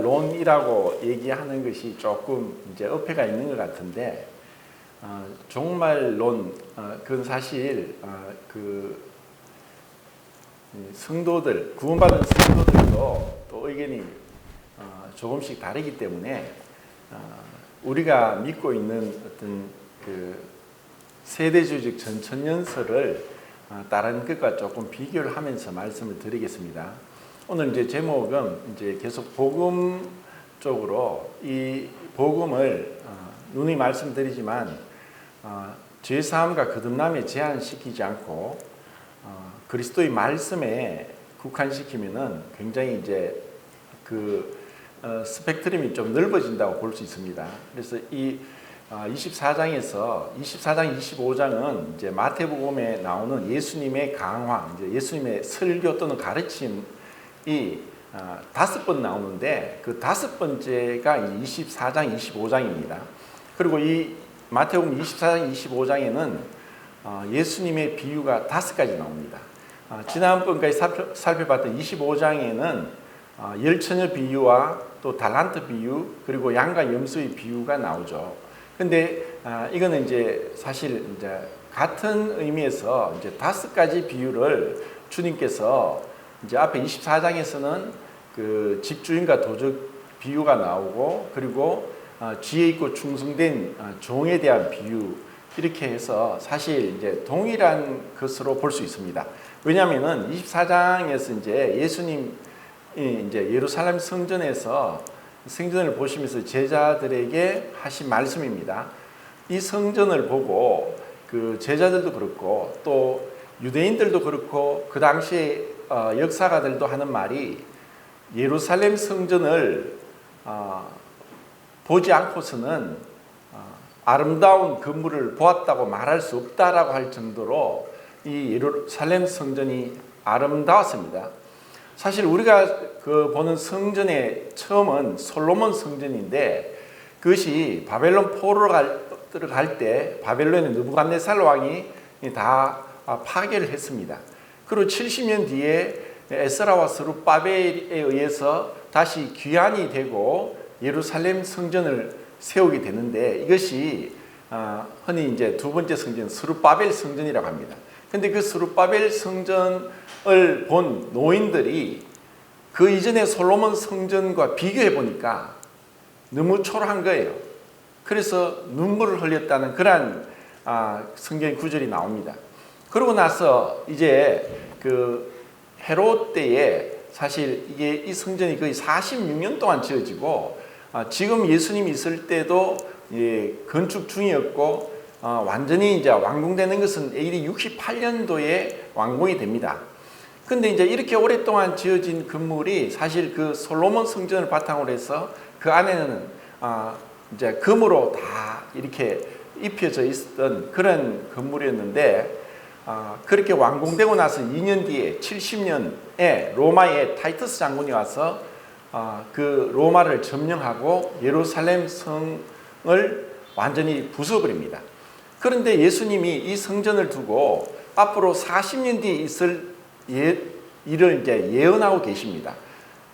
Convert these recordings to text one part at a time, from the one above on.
종말론이라고 얘기하는 것이 조금 이제 어폐가 있는 것 같은데, 종말론, 그건 사실 그 성도들, 구원받은 성도들도 또 의견이 조금씩 다르기 때문에 우리가 믿고 있는 어떤 그 세대주의적 전천연설을 다른 것과 조금 비교를 하면서 말씀을 드리겠습니다. 오늘 이제 제목은 이제 계속 복음 쪽으로 이 복음을 누누이 말씀드리지만 죄사함과 거듭남에 제한시키지 않고 그리스도의 말씀에 국한시키면은 굉장히 이제 그 스펙트럼이 좀 넓어진다고 볼 수 있습니다. 그래서 이 24장, 25장은 이제 마태복음에 나오는 예수님의 강화, 이제 예수님의 설교 또는 가르침이 5번 나오는데 그 5번째가 24장, 25장입니다. 그리고 이 마태복음 24장, 25장에는 예수님의 비유가 5가지 나옵니다. 지난번까지 살펴봤던 25장에는 열처녀 비유와 또 달란트 비유 그리고 양과 염소의 비유가 나오죠. 근데 이거는 이제 사실 이제 같은 의미에서 이제 5가지 비유를 주님께서 이제 앞에 24장에서는 그 집주인과 도적 비유가 나오고 그리고 지혜 있고 충성된 종에 대한 비유 이렇게 해서 사실 이제 동일한 것으로 볼 수 있습니다. 왜냐하면은 24장에서 이제 예수님이 이제 예루살렘 성전에서 성전을 보시면서 제자들에게 하신 말씀입니다. 이 성전을 보고 그 제자들도 그렇고 또 유대인들도 그렇고 그 당시에 역사가들도 하는 말이 예루살렘 성전을 보지 않고서는 아름다운 건물을 보았다고 말할 수 없다라고 할 정도로 이 예루살렘 성전이 아름다웠습니다. 사실 우리가 그 보는 성전의 처음은 솔로몬 성전인데 그것이 바벨론 포로로 들어갈 때 바벨론의 느부갓네살 왕이 다 파괴를 했습니다. 그리고 70년 뒤에 에스라와 스룹바벨에 의해서 다시 귀환이 되고 예루살렘 성전을 세우게 되는데 이것이 흔히 이제 두 번째 성전 스룹바벨 성전이라고 합니다. 근데 그 스룹바벨 성전을 본 노인들이 그 이전의 솔로몬 성전과 비교해 보니까 너무 초라한 거예요. 그래서 눈물을 흘렸다는 그러한 성경 구절이 나옵니다. 그러고 나서 이제 그 헤롯 때에 사실 이게 이 성전이 거의 46년 동안 지어지고 지금 예수님이 있을 때도 건축 중이었고 완전히 이제 완공되는 것은 AD 68년도에 완공이 됩니다. 근데 이제 이렇게 오랫동안 지어진 건물이 사실 그 솔로몬 성전을 바탕으로 해서 그 안에는 이제 금으로 다 이렇게 입혀져 있었던 그런 건물이었는데 그렇게 완공되고 나서 2년 뒤에 70년에 로마의 타이투스 장군이 와서 그 로마를 점령하고 예루살렘 성을 완전히 부숴버립니다. 그런데 예수님이 이 성전을 두고 앞으로 40년 뒤에 있을 일을 이제 예언하고 계십니다.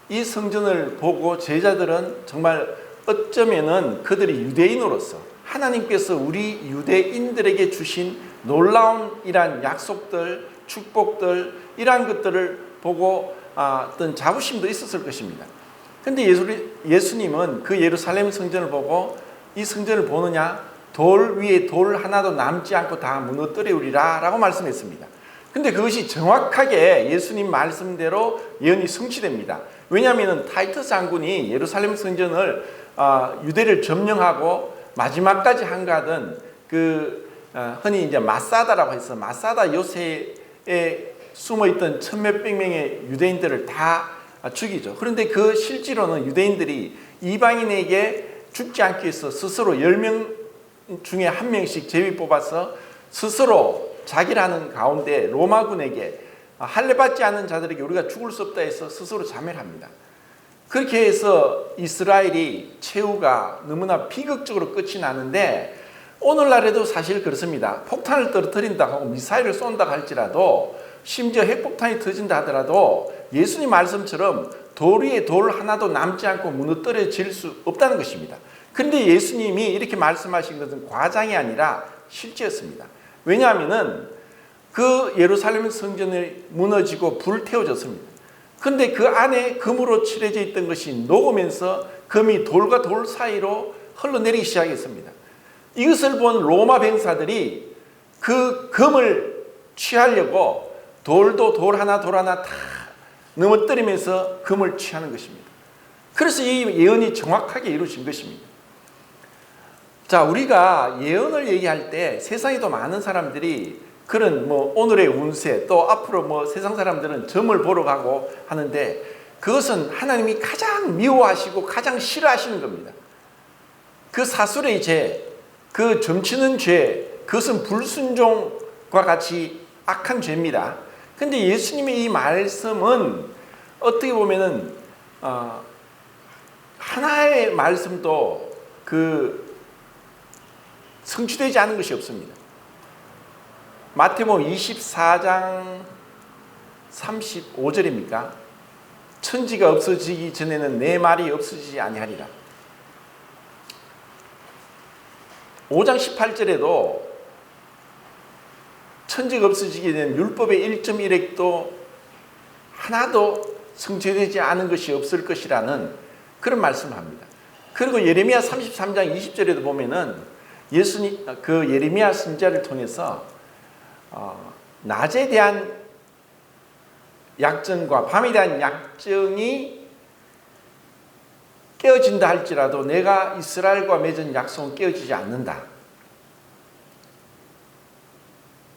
이 성전을 보고 제자들은 정말 어쩌면은 그들이 유대인으로서 하나님께서 우리 유대인들에게 주신 놀라운 이러한 약속들, 축복들 이러한 것들을 보고 어떤 자부심도 있었을 것입니다. 그런데 예수님은 그 예루살렘 성전을 보고 이 성전을 보느냐? 돌 위에 돌 하나도 남지 않고 다 무너뜨리우리라 라고 말씀했습니다. 근데 그것이 정확하게 예수님 말씀대로 예언이 성취됩니다. 왜냐하면 타이투스 장군이 예루살렘 성전을 유대를 점령하고 마지막까지 한가하던 그 흔히 이제 마사다라고 해서 마사다 요새에 숨어있던 천몇백 명의 유대인들을 다 죽이죠. 그런데 그 실제로는 유대인들이 이방인에게 죽지 않기 위해서 스스로 10명 중에 한 명씩 제비 뽑아서 스스로 자기라는 가운데 로마군에게 할례받지 않는 자들에게 우리가 죽을 수 없다 해서 스스로 자멸을 합니다. 그렇게 해서 이스라엘이 최후가 너무나 비극적으로 끝이 나는데 오늘날에도 사실 그렇습니다. 폭탄을 떨어뜨린다 하고 미사일을 쏜다 할지라도 심지어 핵폭탄이 터진다 하더라도 예수님 말씀처럼 돌 위에 돌 하나도 남지 않고 무너뜨려질 수 없다는 것입니다. 그런데 예수님이 이렇게 말씀하신 것은 과장이 아니라 실제였습니다. 왜냐하면은 그 예루살렘 성전이 무너지고 불태워졌습니다. 그런데 그 안에 금으로 칠해져 있던 것이 녹으면서 금이 돌과 돌 사이로 흘러내리기 시작했습니다. 이것을 본 로마 병사들이 그 금을 취하려고 돌도 돌 하나 다 넘어뜨리면서 금을 취하는 것입니다. 그래서 이 예언이 정확하게 이루어진 것입니다. 자, 우리가 예언을 얘기할 때 세상에도 많은 사람들이 그런 오늘의 운세 또 앞으로 세상 사람들은 점을 보러 가고 하는데 그것은 하나님이 가장 미워하시고 가장 싫어하시는 겁니다. 그 사술의 죄, 그 점치는 죄, 그것은 불순종과 같이 악한 죄입니다. 근데 예수님의 이 말씀은 어떻게 보면은 하나의 말씀도 성취되지 않은 것이 없습니다. 마태복음 24장 35절입니까? 천지가 없어지기 전에는 내 말이 없어지지 아니하리라. 5장 18절에도 천지가 없어지게 된 율법의 1.1획도 하나도 성취되지 않은 것이 없을 것이라는 그런 말씀을 합니다. 그리고 예레미야 33장 20절에도 보면은 예수님 그 예레미야 선지자를 통해서 낮에 대한 약정과 밤에 대한 약정이 깨어진다 할지라도 내가 이스라엘과 맺은 약속은 깨어지지 않는다.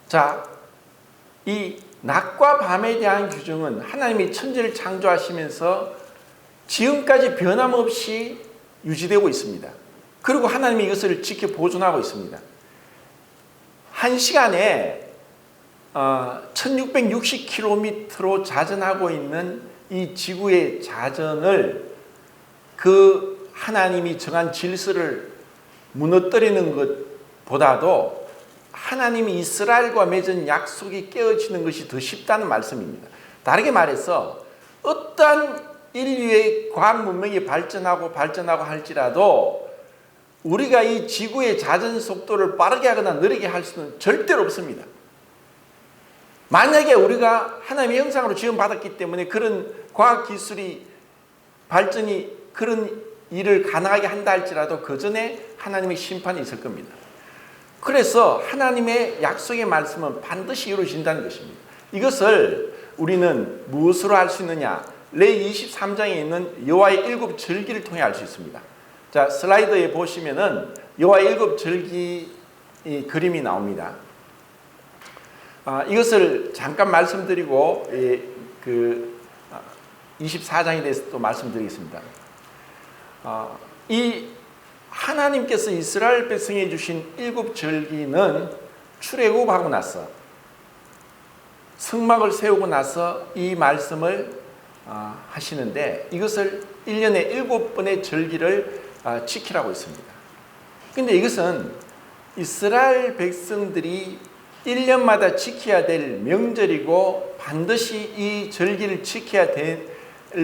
자, 이 낮과 밤에 대한 규정은 하나님이 천지를 창조하시면서 지금까지 변함없이 유지되고 있습니다. 그리고 하나님이 이것을 지켜 보존하고 있습니다. 한 시간에 1660km로 자전하고 있는 이 지구의 자전을 그 하나님이 정한 질서를 무너뜨리는 것보다도 하나님이 이스라엘과 맺은 약속이 깨어지는 것이 더 쉽다는 말씀입니다. 다르게 말해서 어떠한 인류의 과학 문명이 발전하고 할지라도 우리가 이 지구의 자전 속도를 빠르게 하거나 느리게 할 수는 절대로 없습니다. 만약에 우리가 하나님의 형상으로 지음받았기 때문에 그런 과학기술이 발전이 그런 일을 가능하게 한다 할지라도 그 전에 하나님의 심판이 있을 겁니다. 그래서 하나님의 약속의 말씀은 반드시 이루어진다는 것입니다. 이것을 우리는 무엇으로 알 수 있느냐? 레위 23장에 있는 여호와의 7절기를 통해 알 수 있습니다. 자, 슬라이드에 보시면은 여호와의 7절기 그림이 나옵니다. 이것을 잠깐 말씀드리고 24장에 대해서 또 말씀드리겠습니다. 이 하나님께서 이스라엘 백성에 주신 7절기는 출애굽하고 나서 성막을 세우고 나서 이 말씀을 하시는데 이것을 1년에 7번의 절기를 지키라고 했습니다. 그런데 이것은 이스라엘 백성들이 1년마다 지켜야 될 명절이고 반드시 이 절기를 지켜야 될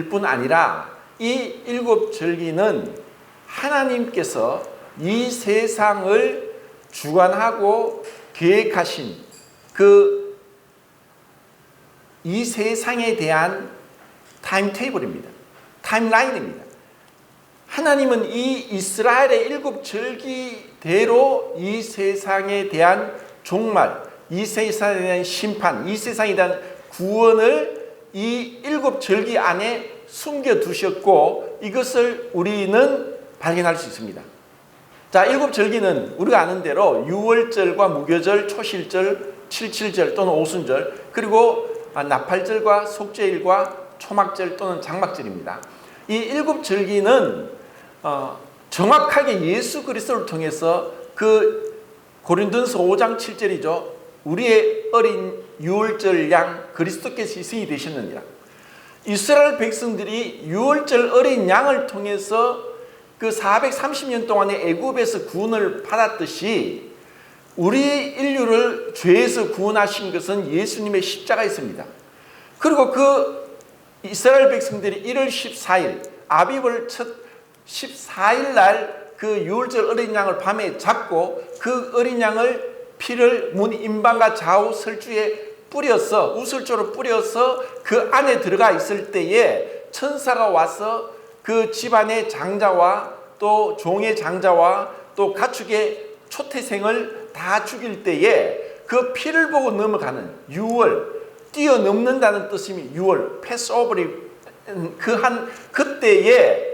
뿐 아니라 이 7절기는 하나님께서 이 세상을 주관하고 계획하신 이 세상에 대한 타임테이블입니다. 타임라인입니다. 하나님은 이 이스라엘의 7절기대로 이 세상에 대한 종말, 이 세상에 대한 심판, 이 세상에 대한 구원을 이 7절기 안에 숨겨두셨고 이것을 우리는 발견할 수 있습니다. 자, 7절기는 우리가 아는 대로 유월절과 무교절, 초실절, 칠칠절 또는 오순절 그리고 나팔절과 속죄일과 초막절 또는 장막절입니다. 이 7절기는 정확하게 예수 그리스도를 통해서 고린도전서 5장 7절이죠. 우리의 어린 유월절 양 그리스도께서 희생이 되셨느니라. 이스라엘 백성들이 유월절 어린 양을 통해서 그 430년 동안의 애굽에서 구원을 받았듯이 우리 인류를 죄에서 구원하신 것은 예수님의 십자가였습니다. 그리고 그 이스라엘 백성들이 1월 14일 아비벌 첫 14일 날 그 유월절 어린 양을 밤에 잡고 그 어린 양을 피를 문 임방과 좌우 설주에 뿌려서 우슬조로 뿌려서 그 안에 들어가 있을 때에 천사가 와서 그 집안의 장자와 또 종의 장자와 또 가축의 초태생을 다 죽일 때에 그 피를 보고 넘어가는 유월, 뛰어넘는다는 뜻이 유월, 패스오버리 그때에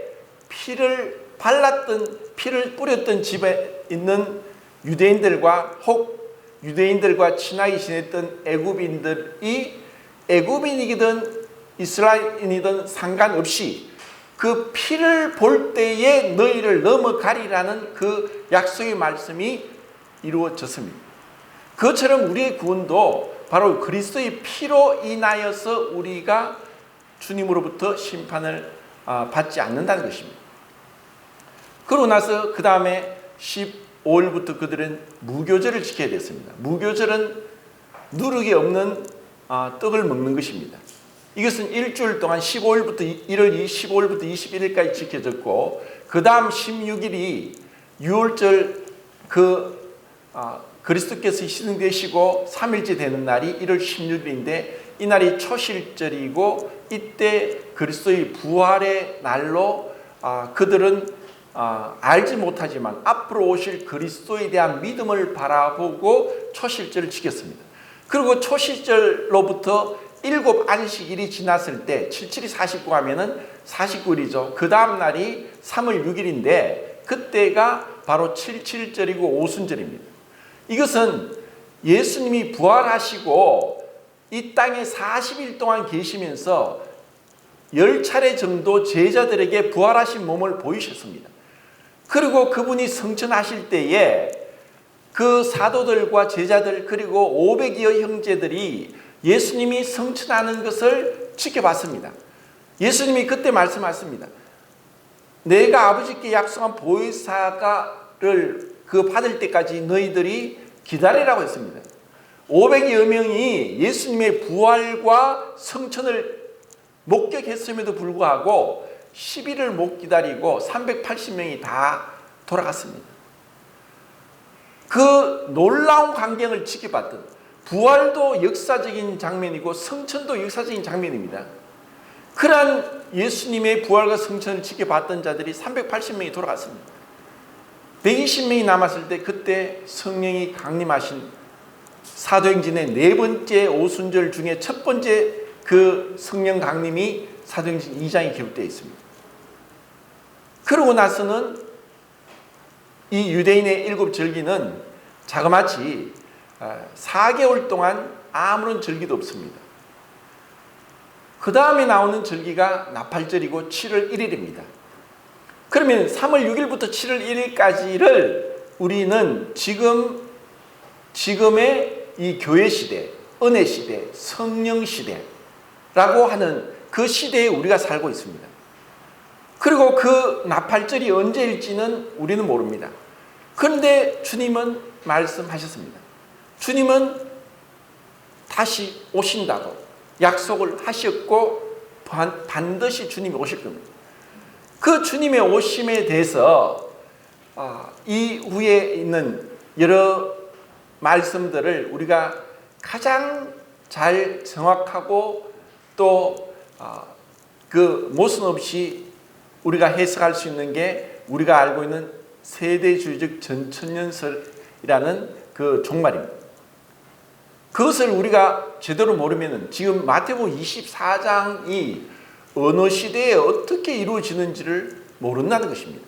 피를 발랐던 피를 뿌렸던 집에 있는 유대인들과 혹 유대인들과 친하게 지냈던 애굽인들이 애굽인이든 이스라엘인이든 상관없이 그 피를 볼 때에 너희를 넘어가리라는 그 약속의 말씀이 이루어졌습니다. 그것처럼 우리의 구원도 바로 그리스도의 피로 인하여서 우리가 주님으로부터 심판을 받지 않는다는 것입니다. 그러고 나서 그 다음에 15일부터 그들은 무교절을 지켜야 됐습니다. 무교절은 누룩이 없는 떡을 먹는 것입니다. 이것은 일주일 동안 15일부터 1월 15일부터 21일까지 지켜졌고 그 다음 16일이 유월절 그리스도께서 희생되시고 3일째 되는 날이 1월 16일인데 이 날이 초실절이고 이때 그리스도의 부활의 날로 그들은 알지 못하지만 앞으로 오실 그리스도에 대한 믿음을 바라보고 초실절을 지켰습니다. 그리고 초실절로부터 7 안식일이 지났을 때 77이 49 하면은 49일이죠. 그 다음 날이 3월 6일인데 그때가 바로 77절이고 오순절입니다. 이것은 예수님이 부활하시고 이 땅에 40일 동안 계시면서 10차례 정도 제자들에게 부활하신 몸을 보이셨습니다. 그리고 그분이 성천하실 때에 그 사도들과 제자들 그리고 500여 형제들이 예수님이 성천하는 것을 지켜봤습니다. 예수님이 그때 말씀하십니다. 내가 아버지께 약속한 보혜사를 받을 때까지 너희들이 기다리라고 했습니다. 500여 명이 예수님의 부활과 성천을 목격했음에도 불구하고 10일을 못 기다리고 380명이 다 돌아갔습니다. 그 놀라운 광경을 지켜봤던 부활도 역사적인 장면이고 성천도 역사적인 장면입니다. 그러한 예수님의 부활과 성천을 지켜봤던 자들이 380명이 돌아갔습니다. 120명이 남았을 때 그때 성령이 강림하신 사도행전의 4번째 오순절 중에 첫 번째 그 성령 강림이 사도행전 2장에 기록되어 있습니다. 그러고 나서는 이 유대인의 7 절기는 자그마치 4개월 동안 아무런 절기도 없습니다. 그 다음에 나오는 절기가 나팔절이고 7월 1일입니다. 그러면 3월 6일부터 7월 1일까지를 우리는 지금의 이 교회 시대, 은혜 시대, 성령 시대라고 하는 그 시대에 우리가 살고 있습니다. 그리고 그 나팔절이 언제일지는 우리는 모릅니다. 그런데 주님은 말씀하셨습니다. 주님은 다시 오신다고 약속을 하셨고 반드시 주님이 오실 겁니다. 그 주님의 오심에 대해서 이후에 있는 여러 말씀들을 우리가 가장 잘 정확하고 또 그 모순 없이 우리가 해석할 수 있는 게 우리가 알고 있는 세대주의적 전천년설이라는 그 종말입니다. 그것을 우리가 제대로 모르면 지금 마태복음 24장이 어느 시대에 어떻게 이루어지는지를 모른다는 것입니다.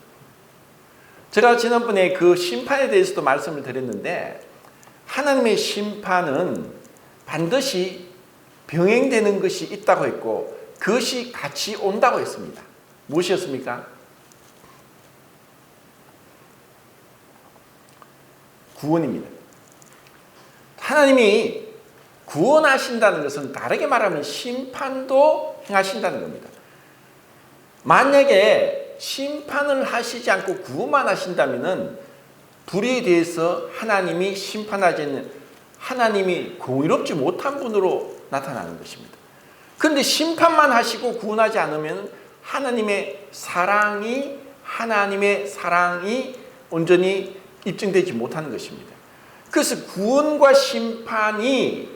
제가 지난번에 그 심판에 대해서도 말씀을 드렸는데 하나님의 심판은 반드시 병행되는 것이 있다고 했고 그것이 같이 온다고 했습니다. 무엇이었습니까? 구원입니다. 하나님이 구원하신다는 것은 다르게 말하면 심판도 행하신다는 겁니다. 만약에 심판을 하시지 않고 구원만 하신다면 불의에 대해서 하나님이 심판하지 않는 하나님이 공의롭지 못한 분으로 나타나는 것입니다. 그런데 심판만 하시고 구원하지 않으면 하나님의 사랑이 온전히 입증되지 못하는 것입니다. 그래서 구원과 심판이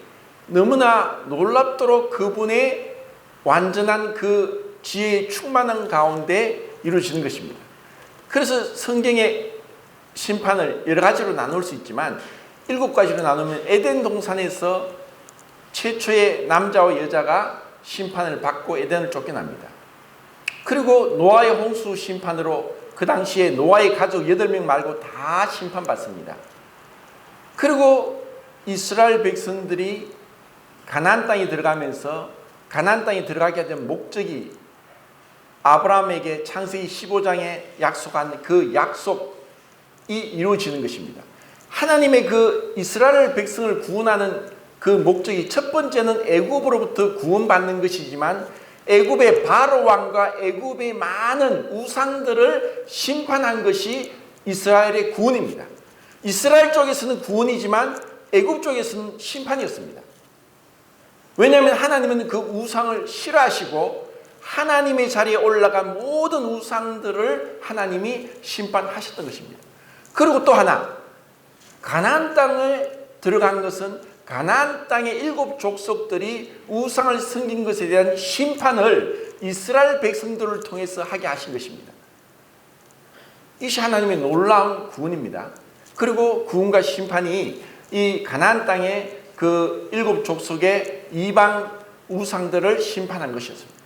너무나 놀랍도록 그분의 완전한 그 지혜의 충만한 가운데 이루어지는 것입니다. 그래서 성경의 심판을 여러 가지로 나눌 수 있지만 7가지로 나누면 에덴 동산에서 최초의 남자와 여자가 심판을 받고 에덴을 쫓겨납니다. 그리고 노아의 홍수 심판으로 그 당시에 노아의 가족 8명 말고 다 심판받습니다. 그리고 이스라엘 백성들이 가나안 땅에 들어가면서 가나안 땅에 들어가게 된 목적이 아브라함에게 창세기 15장에 약속한 그 약속이 이루어지는 것입니다. 하나님의 그 이스라엘 백성을 구원하는 그 목적이 첫 번째는 애굽으로부터 구원받는 것이지만 애굽의 바로 왕과 애굽의 많은 우상들을 심판한 것이 이스라엘의 구원입니다. 이스라엘 쪽에서는 구원이지만 애굽 쪽에서는 심판이었습니다. 왜냐하면 하나님은 그 우상을 싫어하시고 하나님의 자리에 올라간 모든 우상들을 하나님이 심판하셨던 것입니다. 그리고 또 하나, 가나안 땅에 들어간 것은 가나안 땅의 7 족속들이 우상을 섬긴 것에 대한 심판을 이스라엘 백성들을 통해서 하게 하신 것입니다. 이것이 하나님의 놀라운 구원입니다. 그리고 구원과 심판이 이 가나안 땅의 그 7 족속의 이방 우상들을 심판한 것이었습니다.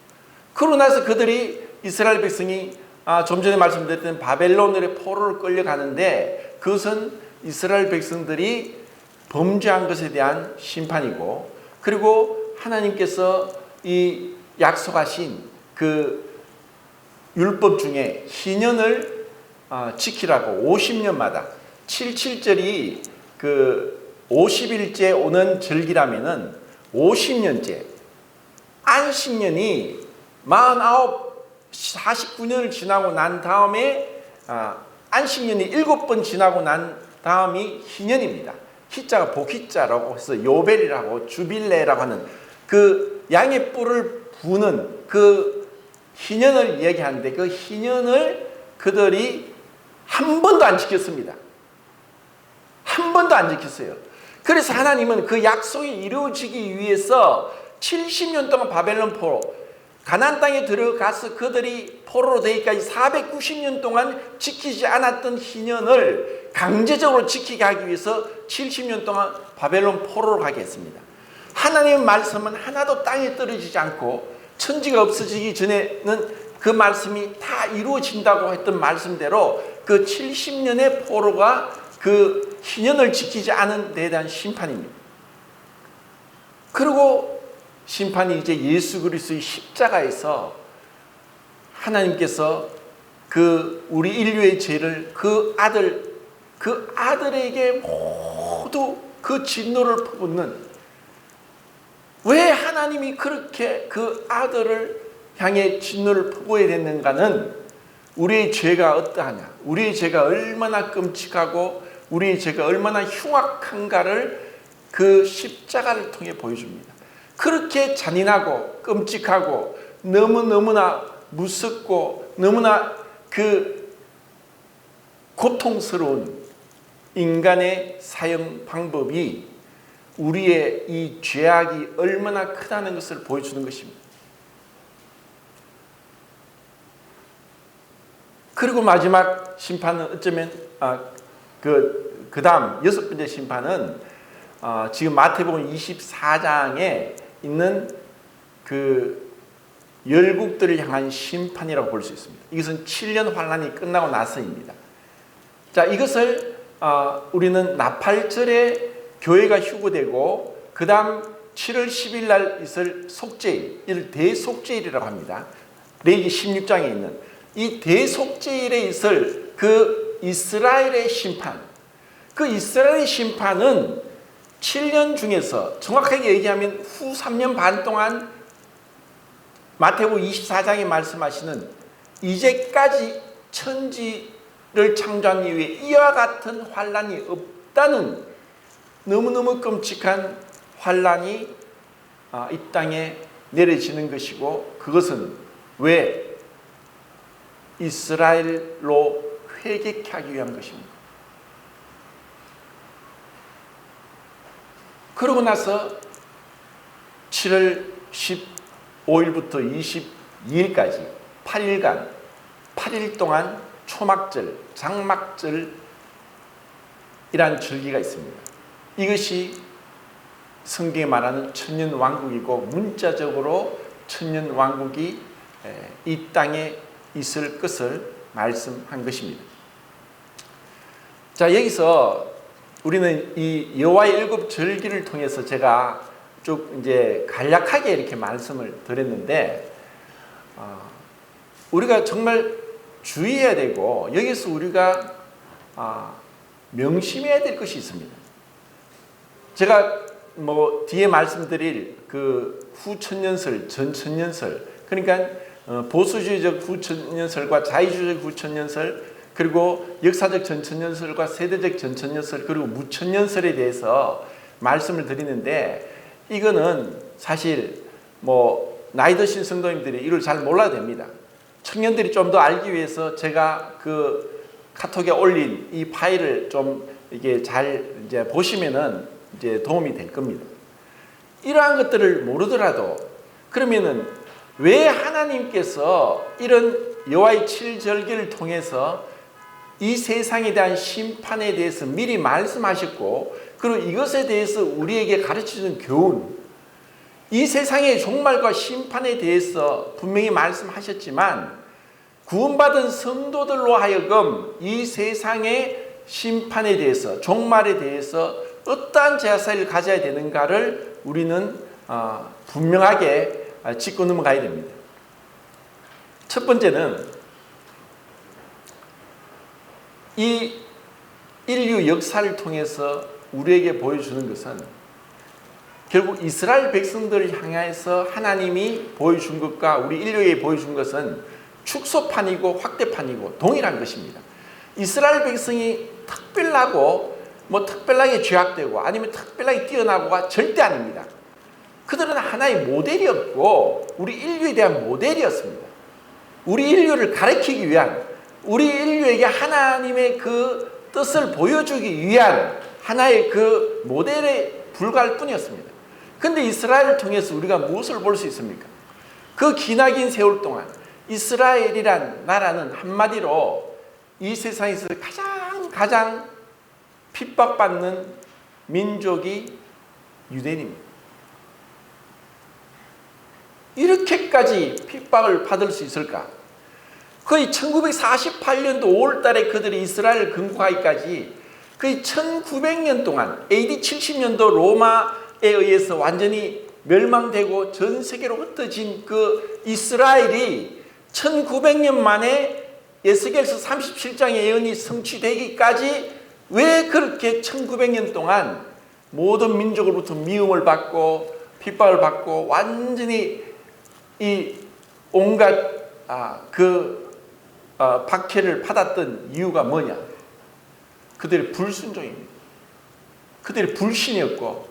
그러고 나서 그들이 이스라엘 백성이 좀 전에 말씀드렸던 바벨론의 포로를 끌려가는데 그것은 이스라엘 백성들이 범죄한 것에 대한 심판이고, 그리고 하나님께서 이 약속하신 그 율법 중에 희년을 지키라고 50년마다 77절이 그 50일째 오는 절기라면은 50년째 안식년이 49년을 지나고 난 다음에 안식년이 7번 지나고 난 다음이 희년입니다. 희자가 복희자라고 해서 요벨이라고 주빌레라고 하는 그 양의 뿔을 부는 그 희년을 이야기하는데 그 희년을 그들이 한 번도 안 지켰습니다. 한 번도 안 지켰어요. 그래서 하나님은 그 약속이 이루어지기 위해서 70년 동안 바벨론 포로, 가나안 땅에 들어가서 그들이 포로로 되기까지 490년 동안 지키지 않았던 희년을 강제적으로 지키게 하기 위해서 70년 동안 바벨론 포로로 가게 했습니다. 하나님의 말씀은 하나도 땅에 떨어지지 않고 천지가 없어지기 전에는 그 말씀이 다 이루어진다고 했던 말씀대로 그 70년의 포로가 그 희년을 지키지 않은 데에 대한 심판입니다. 그리고 심판이 이제 예수 그리스도의 십자가에서 하나님께서 그 우리 인류의 죄를 그 아들에게 모두 그 진노를 퍼붓는, 왜 하나님이 그렇게 그 아들을 향해 진노를 퍼부어야 됐는가는 우리의 죄가 어떠하냐, 우리의 죄가 얼마나 끔찍하고 우리의 죄가 얼마나 흉악한가를 그 십자가를 통해 보여줍니다. 그렇게 잔인하고 끔찍하고 너무너무나 무섭고 너무나 그 고통스러운 인간의 사형 방법이 우리의 이 죄악이 얼마나 크다는 것을 보여주는 것입니다. 그리고 마지막 심판은 어쩌면 그 다음 6번째 심판은 지금 마태복음 24장에 있는 그 열국들을 향한 심판이라고 볼 수 있습니다. 이것은 7년 환란이 끝나고 나서입니다. 자, 이것을 우리는 나팔절에 교회가 휴거되고 그 다음 7월 10일 날 있을 속죄일, 이를 대속죄일이라고 합니다. 레위기 16장에 있는 이 대속죄일에 있을 그 이스라엘의 심판, 그 이스라엘의 심판은 7년 중에서 정확하게 얘기하면 후 3년 반 동안 마태복음 24장에 말씀하시는 이제까지 천지를 창조한 이후에 이와 같은 환란이 없다는 너무너무 끔찍한 환란이 이 땅에 내려지는 것이고, 그것은 왜 이스라엘로 회개케 하기 위한 것입니다. 그러고 나서 7월 15일부터 22일까지 8일간 8일 동안 초막절, 장막절이란 절기가 있습니다. 이것이 성경에 말하는 천년왕국이고, 문자적으로 천년왕국이 이 땅에 있을 것을 말씀한 것입니다. 자, 여기서 우리는 이 여호와의 일곱 절기를 통해서 제가 쭉 이제 간략하게 이렇게 말씀을 드렸는데, 우리가 정말 주의해야 되고, 여기서 우리가 명심해야 될 것이 있습니다. 제가 뒤에 말씀드릴 그 후천년설, 전천년설, 그러니까 보수주의적 후천년설과 자유주의적 후천년설, 그리고 역사적 전천년설과 세대적 전천년설, 그리고 무천년설에 대해서 말씀을 드리는데, 이거는 사실 나이 드신 성도님들이 이걸 잘 몰라도 됩니다. 청년들이 좀 더 알기 위해서 제가 그 카톡에 올린 이 파일을 좀 이게 잘 이제 보시면은 이제 도움이 될 겁니다. 이러한 것들을 모르더라도, 그러면은 왜 하나님께서 이런 여호와의 7절기를 통해서 이 세상에 대한 심판에 대해서 미리 말씀하셨고, 그리고 이것에 대해서 우리에게 가르쳐주는 교훈, 이 세상의 종말과 심판에 대해서 분명히 말씀하셨지만, 구원받은 성도들로 하여금 이 세상의 심판에 대해서, 종말에 대해서 어떠한 제사를 가져야 되는가를 우리는 분명하게 짚고 넘어가야 됩니다. 첫 번째는 이 인류 역사를 통해서 우리에게 보여주는 것은, 결국 이스라엘 백성들을 향해서 하나님이 보여준 것과 우리 인류에게 보여준 것은 축소판이고 확대판이고 동일한 것입니다. 이스라엘 백성이 특별하고 특별하게 죄악되고 아니면 특별하게 뛰어나고가 절대 아닙니다. 그들은 하나의 모델이었고, 우리 인류에 대한 모델이었습니다. 우리 인류를 가르치기 위한, 우리 인류에게 하나님의 그 뜻을 보여주기 위한 하나의 그 모델에 불과할 뿐이었습니다. 그런데 이스라엘을 통해서 우리가 무엇을 볼 수 있습니까? 그 기나긴 세월 동안 이스라엘이란 나라는 한마디로 이 세상에서 가장 핍박받는 민족이 유대인입니다. 이렇게까지 핍박을 받을 수 있을까? 거의 1948년도 5월달에 그들이 이스라엘을 건국하기까지 거의 1900년 동안, AD 70년도 로마에 의해서 완전히 멸망되고 전 세계로 흩어진 그 이스라엘이 1900년 만에 에스겔서 37장의 예언이 성취되기까지 왜 그렇게 1900년 동안 모든 민족으로부터 미움을 받고 핍박을 받고 완전히 이 온갖 박해를 받았던 이유가 뭐냐? 그들의 불순종입니다. 그들의 불신이었고,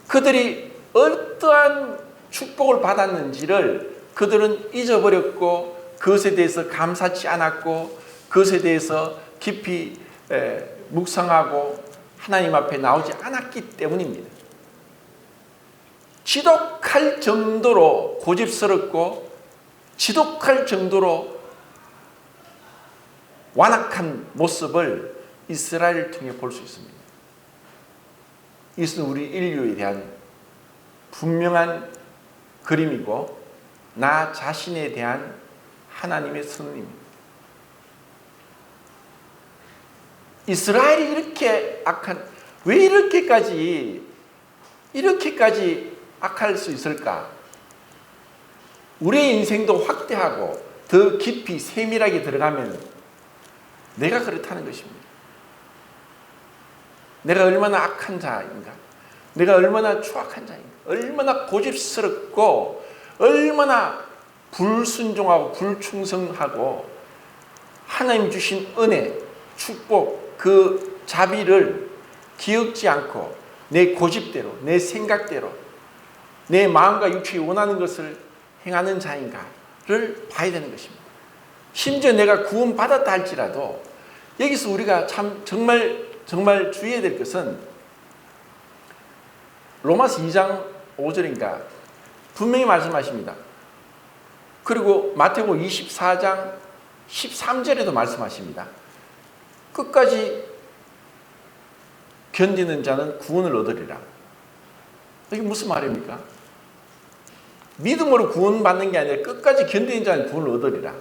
그들이 어떠한 축복을 받았는지를 그들은 잊어버렸고, 그것에 대해서 감사치 않았고, 그것에 대해서 깊이 묵상하고 하나님 앞에 나오지 않았기 때문입니다. 지독할 정도로 고집스럽고 지독할 정도로 완악한 모습을 이스라엘을 통해 볼 수 있습니다. 이것은 우리 인류에 대한 분명한 그림이고, 나 자신에 대한 하나님의 선언입니다. 이스라엘이 이렇게 왜 이렇게까지 악할 수 있을까? 우리의 인생도 확대하고 더 깊이 세밀하게 들어가면 내가 그렇다는 것입니다. 내가 얼마나 악한 자인가? 내가 얼마나 추악한 자인가? 얼마나 고집스럽고 얼마나 불순종하고 불충성하고 하나님 주신 은혜, 축복, 그 자비를 기억지 않고 내 고집대로, 내 생각대로 내 마음과 육체에 원하는 것을 행하는 자인가를 봐야 되는 것입니다. 심지어 내가 구원받았다 할지라도 여기서 우리가 참 정말 주의해야 될 것은 로마서 2장 5절인가 분명히 말씀하십니다. 그리고 마태복음 24장 13절에도 말씀하십니다. 끝까지 견디는 자는 구원을 얻으리라. 이게 무슨 말입니까? 믿음으로 구원받는 게 아니라 끝까지 견디는 자는 구원을 얻으리라.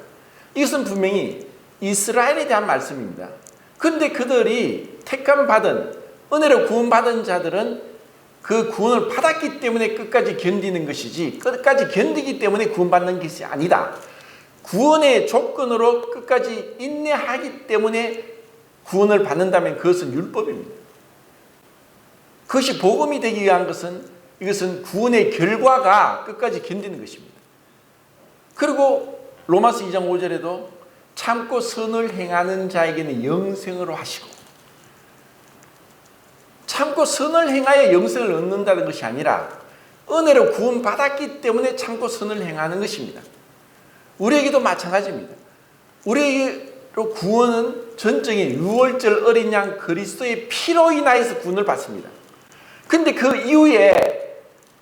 이것은 분명히 이스라엘에 대한 말씀입니다. 그런데 그들이 택함 받은 은혜로 구원받은 자들은 그 구원을 받았기 때문에 끝까지 견디는 것이지 끝까지 견디기 때문에 구원받는 것이 아니다. 구원의 조건으로 끝까지 인내하기 때문에 구원을 받는다면 그것은 율법입니다. 그것이 복음이 되기 위한 것은 이것은 구원의 결과가 끝까지 견디는 것입니다. 그리고 로마서 2장 5절에도 참고 선을 행하는 자에게는 영생으로 하시고, 참고 선을 행하여 영생을 얻는다는 것이 아니라 은혜로 구원받았기 때문에 참고 선을 행하는 것입니다. 우리에게도 마찬가지입니다. 우리로 구원은 전적인 유월절 어린 양 그리스도의 피로 인하여서 구원을 받습니다. 그런데 그 이후에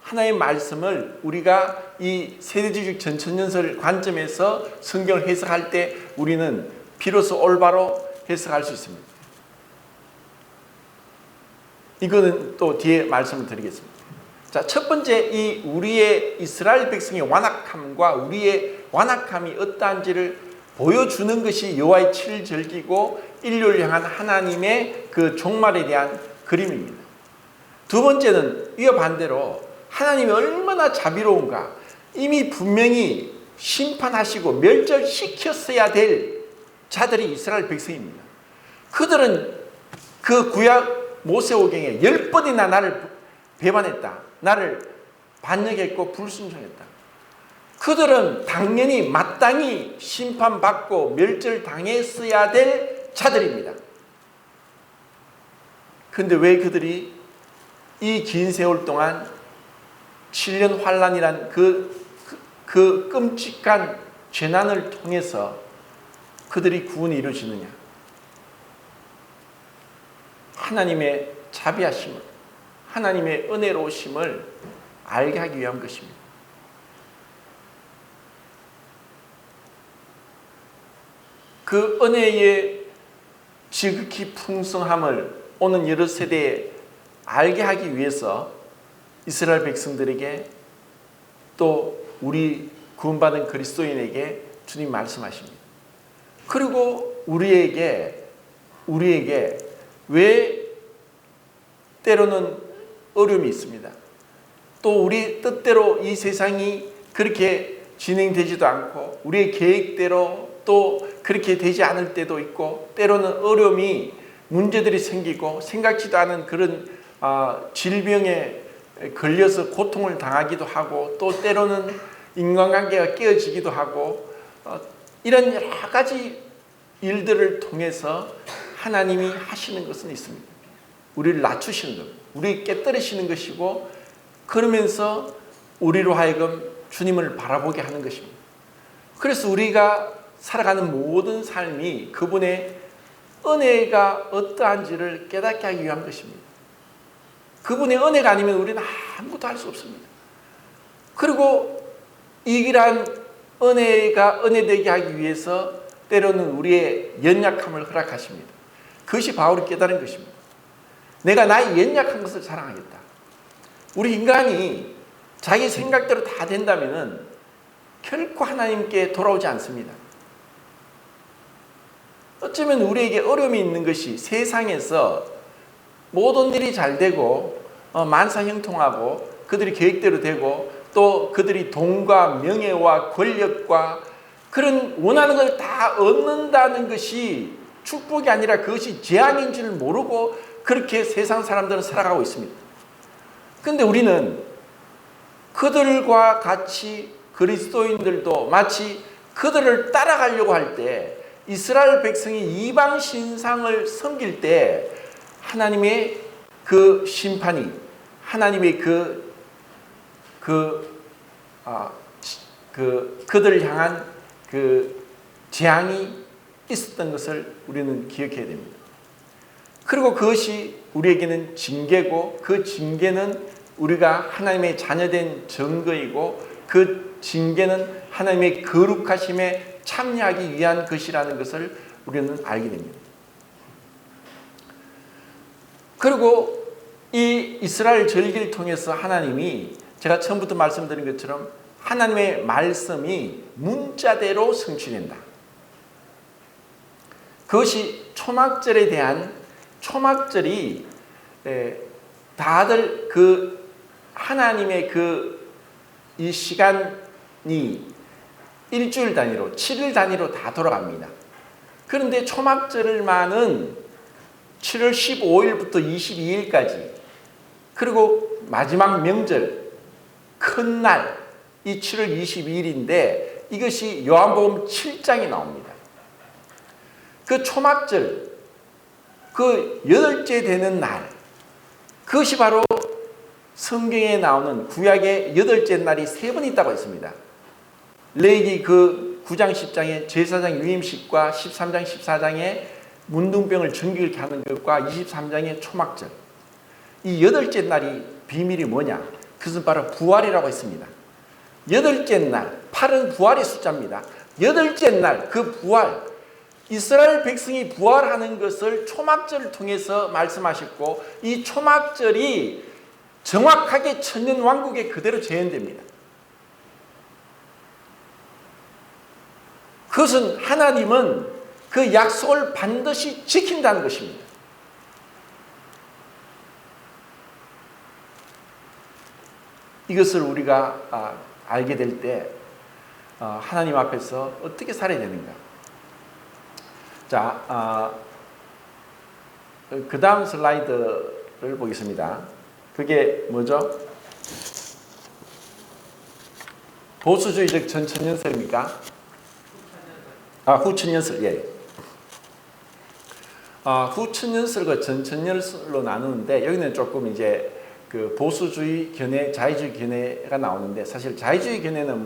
하나님의 말씀을 우리가 이 세대주의적 전천연설 관점에서 성경을 해석할 때 우리는 비로소 올바로 해석할 수 있습니다. 이거는 또 뒤에 말씀을 드리겠습니다. 자, 첫 번째 이 우리의 이스라엘 백성의 완악함과 우리의 완악함이 어떠한지를 보여주는 것이 여호와의 7절기고 인류를 향한 하나님의 그 종말에 대한 그림입니다. 두 번째는 이와 반대로 하나님이 얼마나 자비로운가, 이미 분명히 심판하시고 멸절시켰어야 될 자들이 이스라엘 백성입니다. 그들은 그 구약 모세오경에 10번이나 나를 배반했다, 나를 반역했고 불순종했다. 그들은 당연히 마땅히 심판받고 멸절당했어야 될 자들입니다. 그런데 왜 그들이 이 긴 세월 동안 7년 환란이란 그 끔찍한 재난을 통해서 그들이 구원이 이루어지느냐? 하나님의 자비하심을, 하나님의 은혜로우심을 알게 하기 위한 것입니다. 그 은혜의 지극히 풍성함을 오는 여러 세대에 알게 하기 위해서 이스라엘 백성들에게 또 우리 구원받은 그리스도인에게 주님 말씀하십니다. 그리고 우리에게 왜 때로는 어려움이 있습니다. 또 우리 뜻대로 이 세상이 그렇게 진행되지도 않고 우리의 계획대로 또 그렇게 되지 않을 때도 있고, 때로는 어려움이 문제들이 생기고 생각지도 않은 그런 질병에 걸려서 고통을 당하기도 하고, 또 때로는 인간관계가 깨어지기도 하고, 이런 여러 가지 일들을 통해서 하나님이 하시는 것은 있습니다. 우리를 낮추시는 것, 우리를 깨뜨리시는 것이고, 그러면서 우리로 하여금 주님을 바라보게 하는 것입니다. 그래서 우리가 살아가는 모든 삶이 그분의 은혜가 어떠한지를 깨닫게 하기 위한 것입니다. 그분의 은혜가 아니면 우리는 아무것도 할 수 없습니다. 그리고 이러한 은혜가 은혜되게 하기 위해서 때로는 우리의 연약함을 허락하십니다. 그것이 바울이 깨달은 것입니다. 내가 나의 연약한 것을 자랑하겠다. 우리 인간이 자기 생각대로 다 된다면 결코 하나님께 돌아오지 않습니다. 어쩌면 우리에게 어려움이 있는 것이 세상에서 모든 일이 잘 되고 만사형통하고 그들이 계획대로 되고, 또 그들이 돈과 명예와 권력과 그런 원하는 걸 다 얻는다는 것이 축복이 아니라 그것이 재앙인 줄 모르고 그렇게 세상 사람들은 살아가고 있습니다. 그런데 우리는 그들과 같이 그리스도인들도 마치 그들을 따라가려고 할 때, 이스라엘 백성이 이방 신상을 섬길 때 하나님의 그 심판이, 하나님의 그 그들을 향한 그 재앙이 있었던 것을 우리는 기억해야 됩니다. 그리고 그것이 우리에게는 징계고, 그 징계는 우리가 하나님의 자녀된 증거이고, 그 징계는 하나님의 거룩하심에 참여하기 위한 것이라는 것을 우리는 알게 됩니다. 그리고 이 이스라엘 절기를 통해서 하나님이, 제가 처음부터 말씀드린 것처럼 하나님의 말씀이 문자대로 성취된다. 그것이 초막절에 대한, 초막절이 다들 그 하나님의 이 시간이 일주일 단위로, 7일 단위로 다 돌아갑니다. 그런데 초막절만은 7월 15일부터 22일까지, 그리고 마지막 명절 큰 날, 이 7월 22일인데 이것이 요한복음 7장에 나옵니다. 그 초막절, 그 8째 되는 날, 그것이 바로 성경에 나오는 구약의 8째 날이 3번 있다고 했습니다. 레위기 그 9장 10장의 제사장 유임식과 13장 14장의 문둥병을 정결케 하는 것과 23장의 초막절, 이 8째 날이 비밀이 뭐냐? 그것은 바로 부활이라고 했습니다. 8째 날, 8은 부활의 숫자입니다. 8째 날, 그 부활, 이스라엘 백성이 부활하는 것을 초막절을 통해서 말씀하셨고, 이 초막절이 정확하게 천년왕국에 그대로 재현됩니다. 그것은 하나님은 그 약속을 반드시 지킨다는 것입니다. 이것을 우리가 알게 될 때 하나님 앞에서 어떻게 살아야 되는가? 자, 그 다음 슬라이드를 보겠습니다. 그게 뭐죠? 보수주의적 전천년설입니까? 후천년설, 예. 후천년설과 전천년설로 나누는데, 여기는 조금 이제 그 보수주의 견해, 자유주의 견해가 나오는데, 사실 자유주의 견해는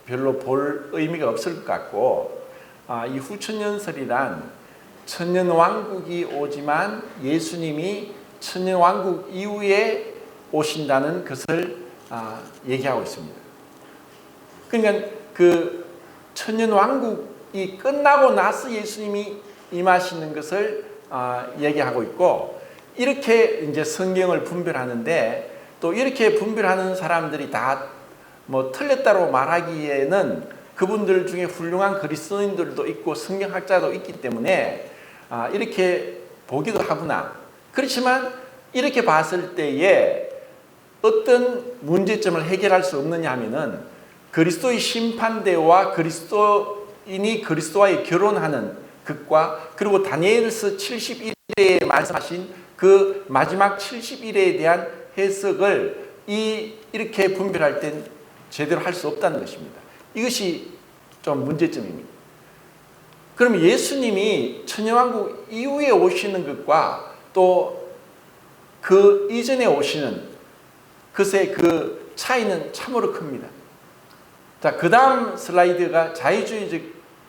별로 볼 의미가 없을 것 같고, 이 후천년설이란 천년왕국이 오지만 예수님이 천년왕국 이후에 오신다는 것을 얘기하고 있습니다. 그러니까 그 천년왕국이 끝나고 나서 예수님이 임하시는 것을 얘기하고 있고, 이렇게 이제 성경을 분별하는데, 또 이렇게 분별하는 사람들이 다 틀렸다고 말하기에는 그분들 중에 훌륭한 그리스도인들도 있고 성경학자도 있기 때문에 이렇게 보기도 하구나. 그렇지만 이렇게 봤을 때에 어떤 문제점을 해결할 수 없느냐 하면은, 그리스도의 심판대와 그리스도인이 그리스도와의 결혼하는 것과, 그리고 다니엘서 71일에 말씀하신 그 마지막 70일에 대한 해석을 이렇게 분별할 땐 제대로 할 수 없다는 것입니다. 이것이 좀 문제점입니다. 그럼 예수님이 천년왕국 이후에 오시는 것과 또 그 이전에 오시는 것의 그 차이는 참으로 큽니다. 자, 그 다음 슬라이드가 자유주의적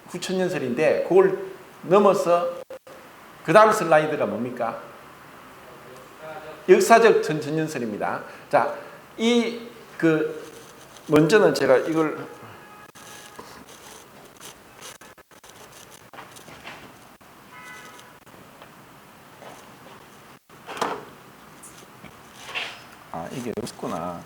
후천년설인데, 그걸 넘어서 그 다음 슬라이드가 뭡니까? 역사적 전천년설입니다. 자, 먼저는 제가 이걸 이게 없구나.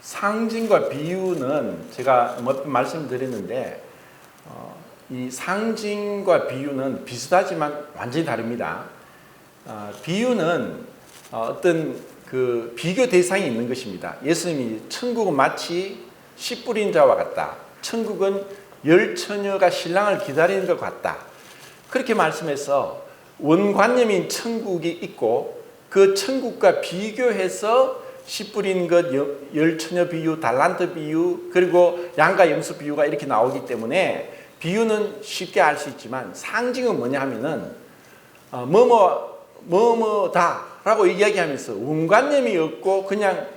상징과 비유는 제가 말씀드렸는데, 이 상징과 비유는 비슷하지만 완전히 다릅니다. 비유는 어떤 그 비교 대상이 있는 것입니다. 예수님이 천국은 마치 씨 뿌린 자와 같다. 천국은 열 처녀가 신랑을 기다리는 것 같다. 그렇게 말씀해서 원관념인 천국이 있고 그 천국과 비교해서 씨 뿌린 것, 열처녀 비유, 달란트 비유, 그리고 양과 염소 비유가 이렇게 나오기 때문에 비유는 쉽게 알 수 있지만 상징은 뭐냐 하면은 뭐뭐다라고 이야기하면서 원관념이 없고 그냥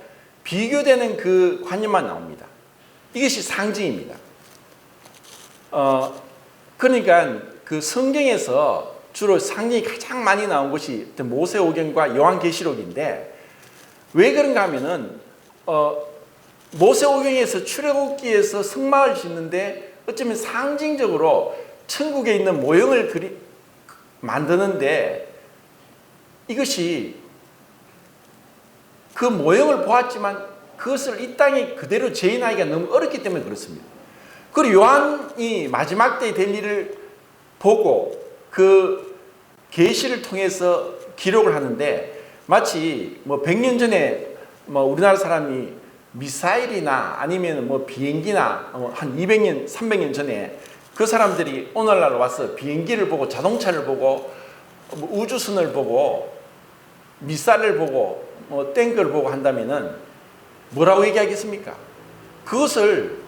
비교되는 그 관념만 나옵니다. 이것이 상징입니다. 그러니까 그 성경에서 주로 상징이 가장 많이 나온 것이 모세오경과 요한계시록인데 왜 그런가 하면은 모세오경에서 출애굽기에서 성막을 짓는데 어쩌면 상징적으로 천국에 있는 모형을 만드는데 이것이 그 모형을 보았지만 그것을 이 땅에 그대로 재현하기가 너무 어렵기 때문에 그렇습니다. 그리고 요한이 마지막 때에 될 일을 보고 그 계시를 통해서 기록을 하는데 마치 100년 전에 우리나라 사람이 미사일이나 아니면 비행기나 한 200년, 300년 전에 그 사람들이 오늘날 와서 비행기를 보고 자동차를 보고 우주선을 보고 미사일을 보고 탱크를 보고 한다면은 뭐라고 얘기하겠습니까? 그것을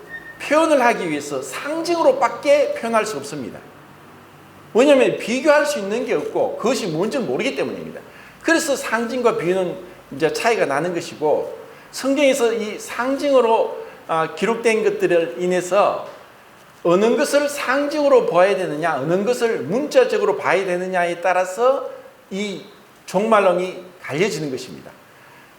표현을 하기 위해서 상징으로밖에 표현할 수 없습니다. 왜냐하면 비교할 수 있는 게 없고 그것이 뭔지 모르기 때문입니다. 그래서 상징과 비유는 이제 차이가 나는 것이고 성경에서 이 상징으로 기록된 것들을 인해서 어느 것을 상징으로 봐야 되느냐 어느 것을 문자적으로 봐야 되느냐에 따라서 이 종말론이 갈려지는 것입니다.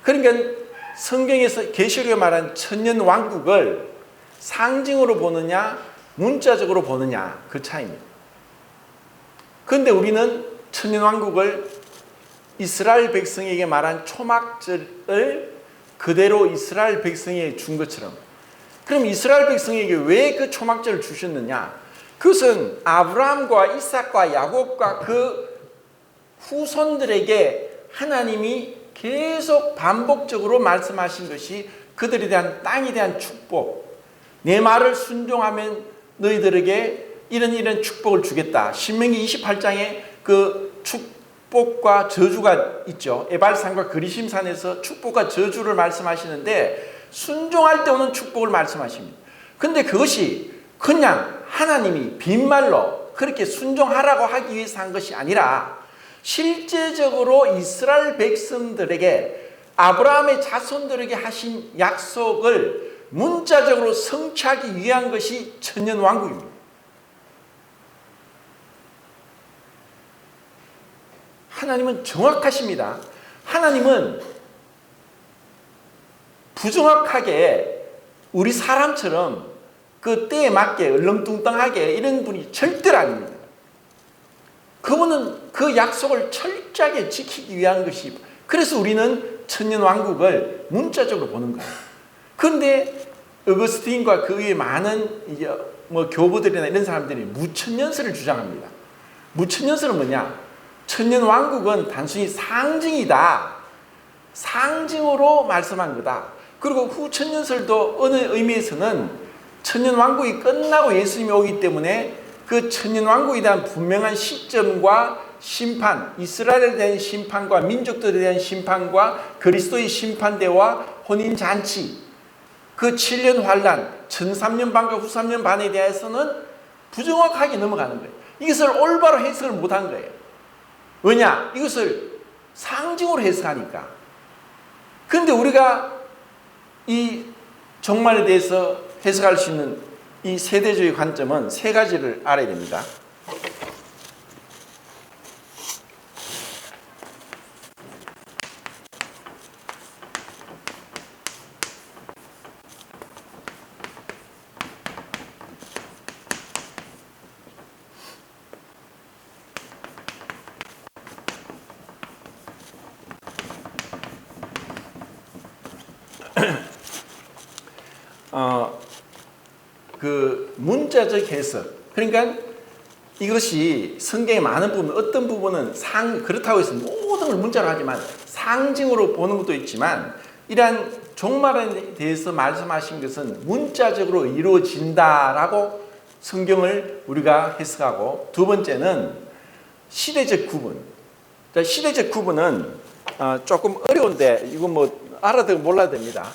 그러니까 성경에서 계시록에 말한 천년왕국을 상징으로 보느냐 문자적으로 보느냐 그 차이입니다. 그런데 우리는 천년왕국을 이스라엘 백성에게 말한 초막절을 그대로 이스라엘 백성에게 준 것처럼 그럼 이스라엘 백성에게 왜 그 초막절을 주셨느냐? 그것은 아브라함과 이삭과 야곱과 그 후손들에게 하나님이 계속 반복적으로 말씀하신 것이 그들에 대한 땅에 대한 축복, 내 말을 순종하면 너희들에게 이런 축복을 주겠다. 신명기 28장에 그 축복과 저주가 있죠. 에발산과 그리심산에서 축복과 저주를 말씀하시는데 순종할 때 오는 축복을 말씀하십니다. 근데 그것이 그냥 하나님이 빈말로 그렇게 순종하라고 하기 위해서 한 것이 아니라 실제적으로 이스라엘 백성들에게 아브라함의 자손들에게 하신 약속을 문자적으로 성취하기 위한 것이 천년왕국입니다. 하나님은 정확하십니다. 하나님은 부정확하게 우리 사람처럼 그 때에 맞게 얼렁뚱땅하게 이런 분이 절대로 아닙니다. 그분은 그 약속을 철저하게 지키기 위한 것이 그래서 우리는 천년왕국을 문자적으로 보는 거예요. 그런데 어거스틴과 그 외에 많은 교부들이나 이런 사람들이 무천년설을 주장합니다. 무천년설은 뭐냐? 천년왕국은 단순히 상징이다. 상징으로 말씀한 거다. 그리고 후천년설도 어느 의미에서는 천년왕국이 끝나고 예수님이 오기 때문에 그 천년왕국에 대한 분명한 시점과 심판, 이스라엘에 대한 심판과 민족들에 대한 심판과 그리스도의 심판대와 혼인잔치, 그 7년 환란, 전 3년 반과 후 3년 반에 대해서는 부정확하게 넘어가는 거예요. 이것을 올바로 해석을 못한 거예요. 왜냐? 이것을 상징으로 해석하니까. 그런데 우리가 이 종말에 대해서 해석할 수 있는 이 세대주의 관점은 세 가지를 알아야 됩니다. 그 문자적 해석, 그러니까 이것이 성경의 많은 부분, 어떤 부분은 그렇다고 해서 모든 걸 문자로 하지만 상징으로 보는 것도 있지만 이러한 종말에 대해서 말씀하신 것은 문자적으로 이루어진다라고 성경을 우리가 해석하고 두 번째는 시대적 구분. 자, 시대적 구분은 조금 어려운데 이거 뭐 알아도 몰라야 됩니다.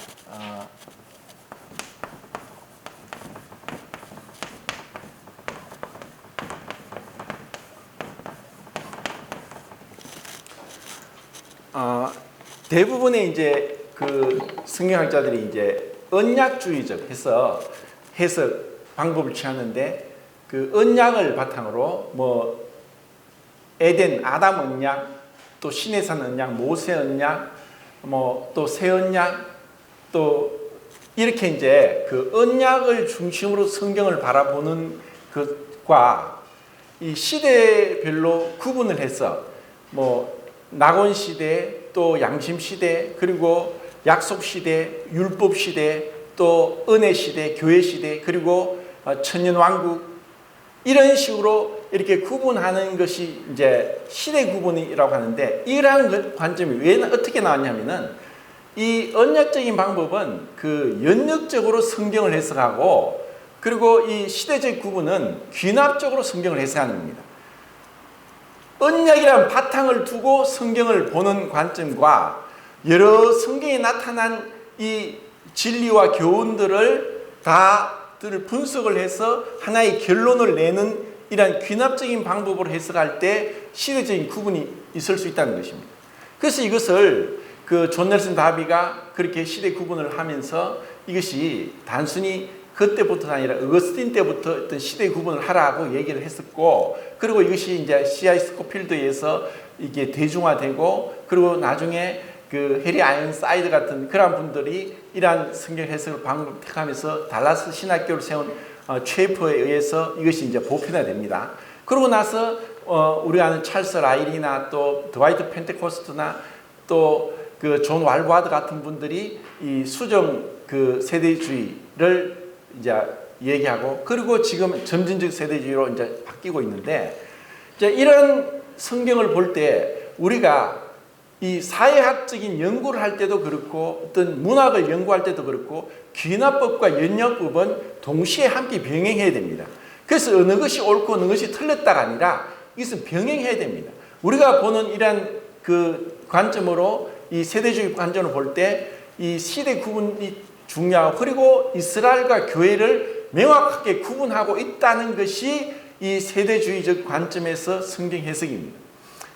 대부분의 이제 그 성경학자들이 이제 언약주의적 해서 해석 방법을 취하는데 그 언약을 바탕으로 뭐 에덴 아담 언약, 또 시내산 언약, 모세 언약, 뭐 또 새 언약, 또 이렇게 이제 그 언약을 중심으로 성경을 바라보는 것과 이 시대별로 구분을 해서 뭐 낙원 시대, 또 양심 시대, 그리고 약속 시대, 율법 시대, 또 은혜 시대, 교회 시대, 그리고 천년 왕국, 이런 식으로 이렇게 구분하는 것이 이제 시대 구분이라고 하는데, 이러한 관점이 왜 어떻게 나왔냐면은 이 언약적인 방법은 그 연역적으로 성경을 해석하고, 그리고 이 시대적 구분은 귀납적으로 성경을 해석하는 겁니다. 언약이라는 바탕을 두고 성경을 보는 관점과 여러 성경에 나타난 이 진리와 교훈들을 다들 분석을 해서 하나의 결론을 내는 이러한 귀납적인 방법으로 해석할 때 시대적인 구분이 있을 수 있다는 것입니다. 그래서 이것을 그 존 넬슨 다비가 그렇게 시대 구분을 하면서 이것이 단순히 그때부터 아니라 어거스틴 때부터 어떤 시대 구분을 하라고 얘기를 했었고, 그리고 이것이 이제 C.I. 스코필드에서 이게 대중화되고, 그리고 나중에 그 해리 아이언사이드 같은 그런 분들이 이러한 성경 해석을 방법을 택하면서 달라스 신학교를 세운 최퍼에 의해서 이것이 이제 보편화됩니다. 그러고 나서 우리가 아는 찰스 라일이나 또 드와이트 펜테코스트나 또 그 존 왈바드 같은 분들이 이 수정 그 세대주의를 이제 얘기하고, 그리고 지금 점진적 세대주의로 이제 바뀌고 있는데, 이제 이런 성경을 볼 때 우리가 이 사회학적인 연구를 할 때도 그렇고, 어떤 문학을 연구할 때도 그렇고, 귀납법과 연역법은 동시에 함께 병행해야 됩니다. 그래서 어느 것이 옳고 어느 것이 틀렸다가 아니라 이것은 병행해야 됩니다. 우리가 보는 이러한 그 관점으로 이 세대주의 관점을 볼 때 이 시대 구분이 중요하고, 그리고 이스라엘과 교회를 명확하게 구분하고 있다는 것이 이 세대주의적 관점에서 성경 해석입니다.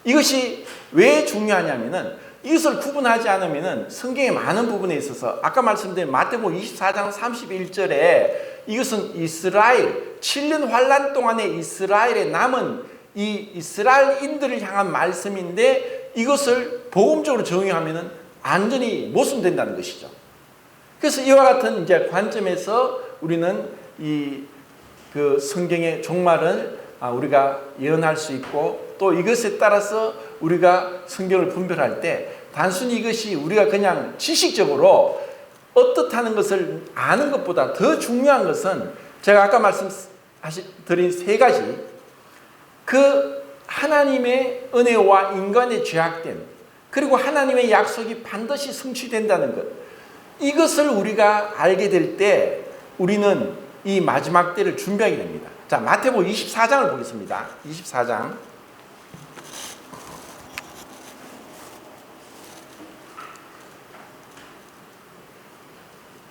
이것이 왜 중요하냐면은 이것을 구분하지 않으면은 성경의 많은 부분에 있어서 아까 말씀드린 마태복음 24장 31절에 이것은 이스라엘 7년 환란 동안에 이스라엘에 남은 이 이스라엘인들을 향한 말씀인데, 이것을 복음적으로 적용하면은 완전히 모순된다는 것이죠. 그래서 이와 같은 이제 관점에서 우리는 이 그 성경의 종말을 우리가 예언할 수 있고, 또 이것에 따라서 우리가 성경을 분별할 때 단순히 이것이 우리가 그냥 지식적으로 어떻다는 것을 아는 것보다 더 중요한 것은 제가 아까 말씀드린 세 가지, 그 하나님의 은혜와 인간의 죄악됨, 그리고 하나님의 약속이 반드시 성취된다는 것, 이것을 우리가 알게 될 때 우리는 이 마지막 때를 준비하게 됩니다. 자, 마태복음 24장을 보겠습니다. 24장.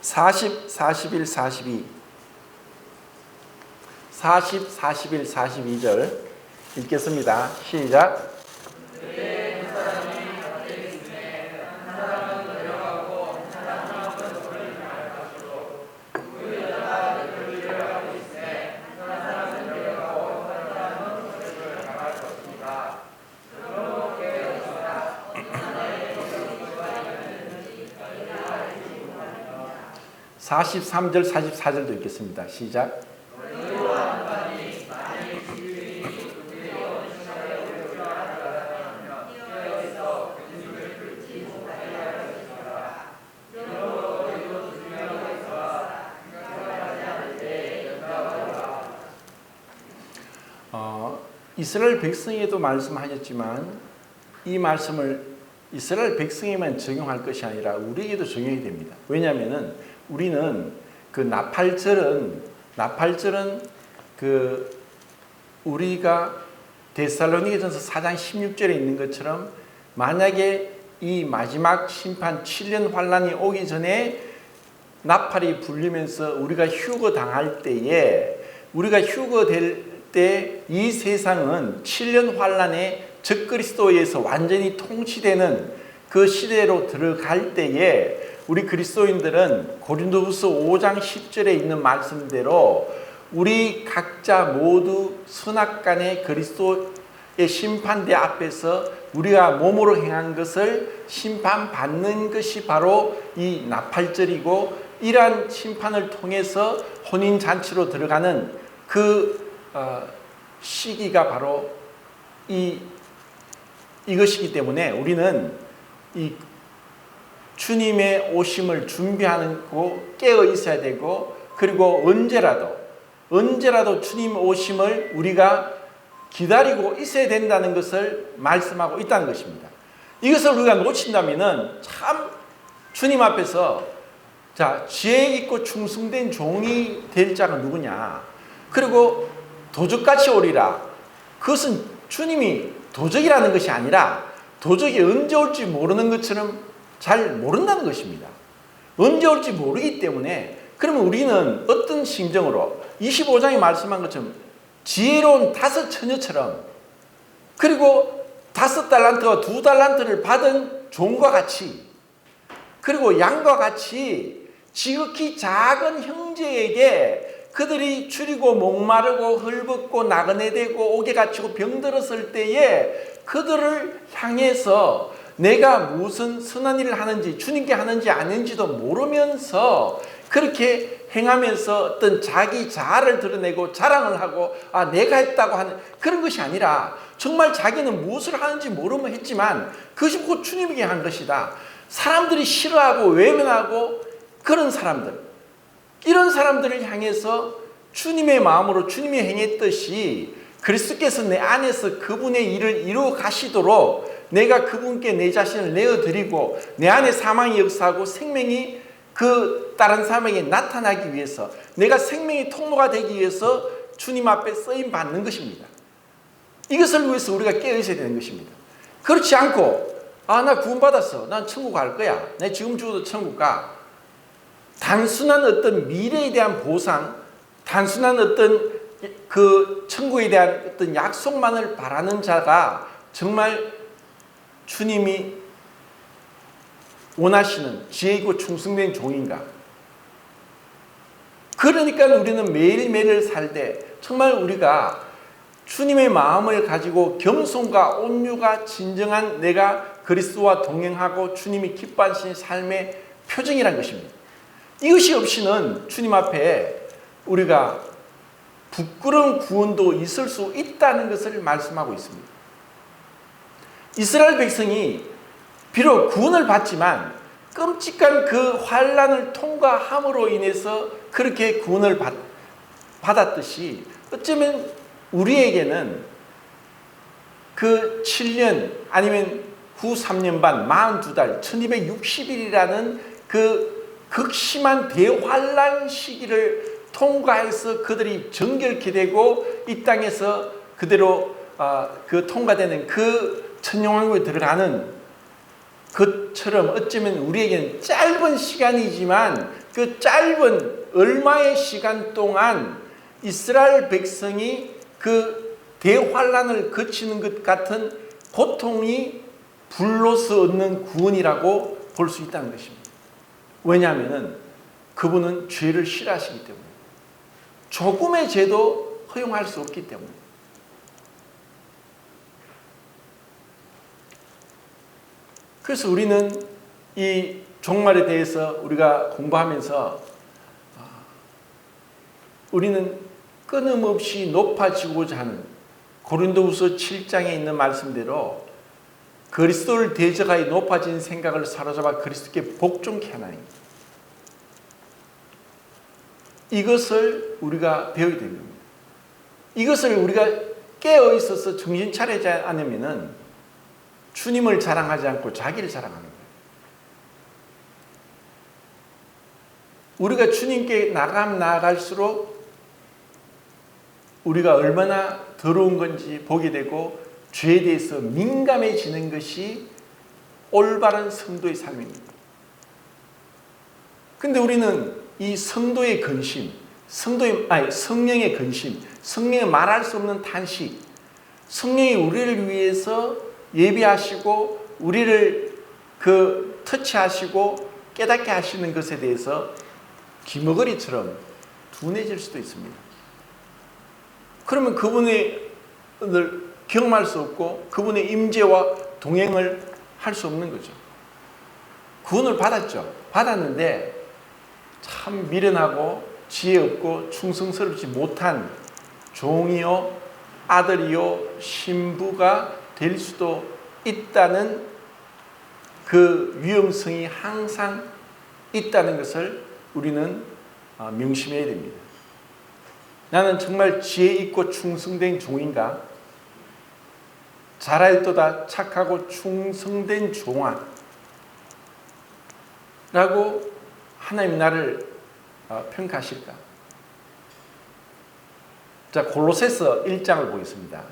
40, 41, 42. 40, 41, 42절 읽겠습니다. 시작. (43절) (44절도) 읽겠습니다. 시작. 이스라엘 백성에도 말씀하셨지만 이 말씀을 이스라엘 백성에만 적용할 것이 아니라 우리에게도 적용이 됩니다. 왜냐하면은 우리는 그 나팔절은 그 우리가 데살로니가전서 4장 16절에 있는 것처럼 만약에 이 마지막 심판 7년 환란이 오기 전에 나팔이 불리면서 우리가 휴거당할 때에 우리가 휴거될 때 이 세상은 7년 환란에 적그리스도에서 완전히 통치되는 그 시대로 들어갈 때에 우리 그리스도인들은 고린도후서 5장 10절에 있는 말씀대로 우리 각자 모두 선악간의 그리스도의 심판대 앞에서 우리가 몸으로 행한 것을 심판받는 것이 바로 이 나팔절이고, 이러한 심판을 통해서 혼인잔치로 들어가는 그 시기가 바로 이것이기 때문에 우리는 이 주님의 오심을 준비하고 깨어 있어야 되고, 그리고 언제라도 주님 오심을 우리가 기다리고 있어야 된다는 것을 말씀하고 있다는 것입니다. 이것을 우리가 놓친다면 참 주님 앞에서 지혜 있고 충성된 종이 될 자가 누구냐, 그리고 도적같이 오리라. 그것은 주님이 도적이라는 것이 아니라 도적이 언제 올지 모르는 것처럼 잘 모른다는 것입니다. 언제 올지 모르기 때문에, 그러면 우리는 어떤 심정으로 25장에 말씀한 것처럼 지혜로운 5 처녀처럼, 그리고 5 달란트와 2 달란트를 받은 종과 같이, 그리고 양과 같이 지극히 작은 형제에게 그들이 줄이고 목마르고 헐벗고 나그네되고 옥에 갇히고 병들었을 때에 그들을 향해서 내가 무슨 선한 일을 하는지, 주님께 하는지 아닌지도 모르면서 그렇게 행하면서 어떤 자기 자아를 드러내고 자랑을 하고 내가 했다고 하는 그런 것이 아니라, 정말 자기는 무엇을 하는지 모르면 했지만 그것이 곧 주님에게 한 것이다. 사람들이 싫어하고 외면하고 그런 사람들, 이런 사람들을 향해서 주님의 마음으로 주님이 행했듯이 그리스도께서 내 안에서 그분의 일을 이루어 가시도록 내가 그분께 내 자신을 내어드리고 내 안에 사망이 역사하고 생명이 그 다른 사람에게 나타나기 위해서, 내가 생명의 통로가 되기 위해서 주님 앞에 쓰임 받는 것입니다. 이것을 위해서 우리가 깨어 있어야 되는 것입니다. 그렇지 않고 나 구원받았어, 난 천국 갈 거야, 내 지금 죽어도 천국 가, 단순한 어떤 미래에 대한 보상, 단순한 어떤 그 천국에 대한 어떤 약속만을 바라는 자가 정말 주님이 원하시는 지혜이고 충성된 종인가? 그러니까 우리는 매일매일 살 때 정말 우리가 주님의 마음을 가지고 겸손과 온유가 진정한 내가 그리스도와 동행하고 주님이 기뻐하시는 삶의 표정이란 것입니다. 이것이 없이는 주님 앞에 우리가 부끄러운 구원도 있을 수 있다는 것을 말씀하고 있습니다. 이스라엘 백성이 비록 구원을 받지만 끔찍한 그 환란을 통과함으로 인해서 그렇게 구원을 받았듯이, 어쩌면 우리에게는 그 7년 아니면 후 3년 반 42달 1260일이라는 그 극심한 대환란 시기를 통과해서 그들이 정결케 되고 이 땅에서 그대로 그 통과되는 그 천년왕국에 들어가는 것처럼, 어쩌면 우리에게는 짧은 시간이지만 그 짧은 얼마의 시간 동안 이스라엘 백성이 그 대환란을 거치는 것 같은 고통이 불로서 얻는 구원이라고 볼 수 있다는 것입니다. 왜냐하면 그분은 죄를 싫어하시기 때문에, 조금의 죄도 허용할 수 없기 때문에. 그래서 우리는 이 종말에 대해서 우리가 공부하면서 우리는 끊임없이 높아지고자 하는 고린도후서 7장에 있는 말씀대로 그리스도를 대적하여 높아진 생각을 사로잡아 그리스도께 복종케 하나니, 이것을 우리가 배워야 됩니다. 이것을 우리가 깨어 있어서 정신 차리지 않으면 주님을 자랑하지 않고 자기를 자랑하는 거예요. 우리가 주님께 나갈수록 우리가 얼마나 더러운 건지 보게 되고 죄에 대해서 민감해지는 것이 올바른 성도의 삶입니다. 근데 우리는 이 성도의 근심, 성령의 근심, 성령의 말할 수 없는 탄식, 성령이 우리를 위해서 예비하시고 우리를 터치하시고 깨닫게 하시는 것에 대해서 귀머거리처럼 둔해질 수도 있습니다. 그러면 그분을 경험할 수 없고 그분의 임재와 동행을 할 수 없는 거죠. 구원을 받았죠. 받았는데 참 미련하고 지혜 없고 충성스럽지 못한 종이요 아들이요 신부가 될 수도 있다는 그 위험성이 항상 있다는 것을 우리는 명심해야 됩니다. 나는 정말 지혜 있고 충성된 종인가? 잘할도다 착하고 충성된 종아 라고 하나님 나를 평가하실까? 자, 골로새서 1장을 보겠습니다.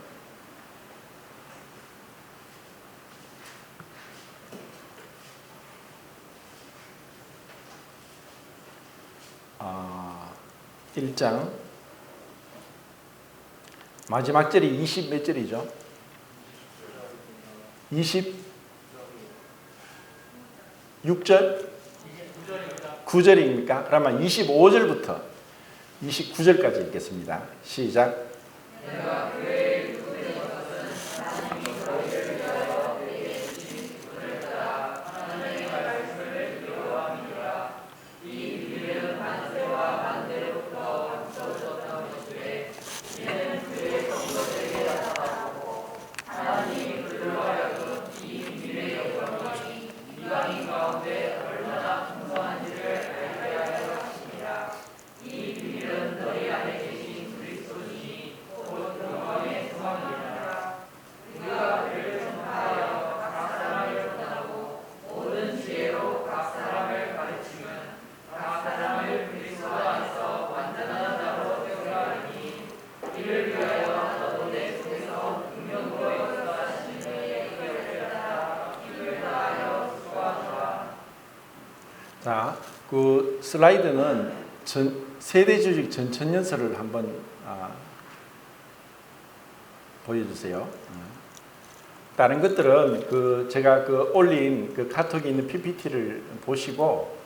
아, 1장 마지막 절이 20 몇 절이죠? 26절? 9절입니까? 그러면 25절부터 29절까지 읽겠습니다. 시작. 자, 그 슬라이드는 세대주직 전천년설을 한번 보여주세요. 다른 것들은 제가 올린 카톡에 있는 PPT를 보시고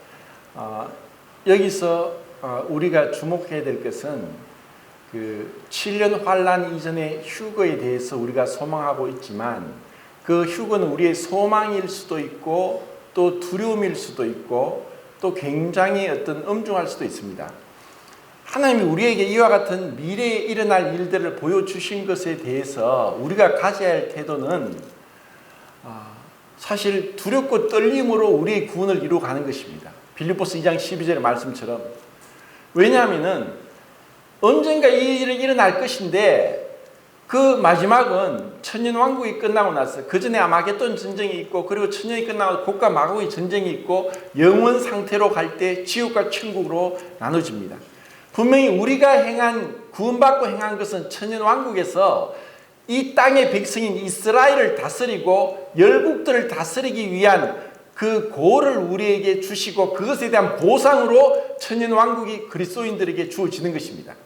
여기서 우리가 주목해야 될 것은 7년 환란 이전의 휴거에 대해서 우리가 소망하고 있지만 그 휴거는 우리의 소망일 수도 있고 또 두려움일 수도 있고 또 굉장히 엄중할 수도 있습니다. 하나님이 우리에게 이와 같은 미래에 일어날 일들을 보여주신 것에 대해서 우리가 가져야 할 태도는 사실 두렵고 떨림으로 우리의 구원을 이루어가는 것입니다. 빌립보서 2장 12절의 말씀처럼. 왜냐하면 언젠가 이 일이 일어날 것인데 그 마지막은 천년왕국이 끝나고 나서 그 전에 아마겟돈 전쟁이 있고 그리고 천년이 끝나고 곡과 마곡의 전쟁이 있고 영원 상태로 갈 때 지옥과 천국으로 나눠집니다. 분명히 우리가 구원받고 행한 것은 천년왕국에서 이 땅의 백성인 이스라엘을 다스리고 열국들을 다스리기 위한 그 고를 우리에게 주시고 그것에 대한 보상으로 천년왕국이 그리스도인들에게 주어지는 것입니다.